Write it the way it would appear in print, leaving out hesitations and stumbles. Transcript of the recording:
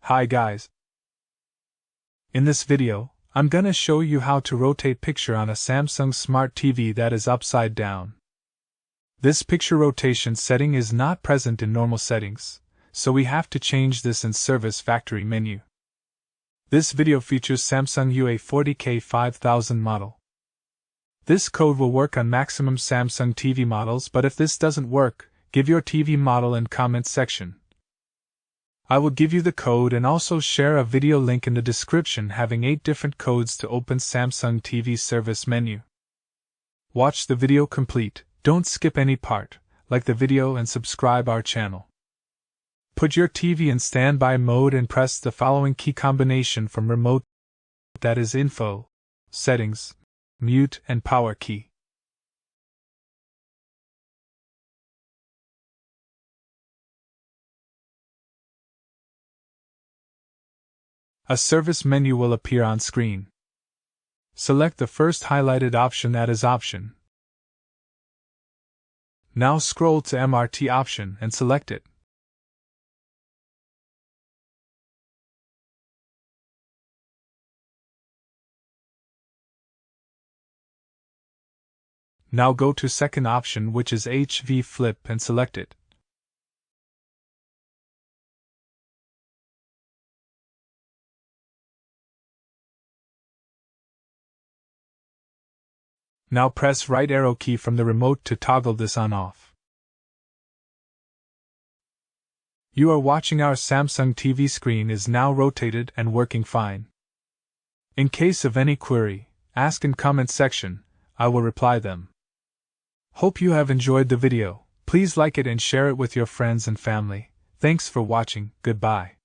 Hi guys. In this video, I'm gonna show you how to rotate picture on a Samsung Smart TV that is upside down. This picture rotation setting is not present in normal settings, so we have to change this in Service Factory menu. This video features Samsung UA40K 5000 model. This code will work on maximum Samsung TV models, but if this doesn't work, give your TV model in comment section. I will give you the code and also share a video link in the description having 8 different codes to open Samsung TV service menu. Watch the video complete, don't skip any part, like the video and subscribe our channel. Put your TV in standby mode and press the following key combination from remote, that is info, settings, mute and power key. A service menu will appear on screen. Select the first highlighted option, that is option. Now scroll to MRT option and select it. Now go to second option, which is HV flip, and select it. Now press right arrow key from the remote to toggle this on/off. You are watching our Samsung TV screen is now rotated and working fine. In case of any query, ask in comment section, I will reply them. Hope you have enjoyed the video. Please like it and share it with your friends and family. Thanks for watching. Goodbye.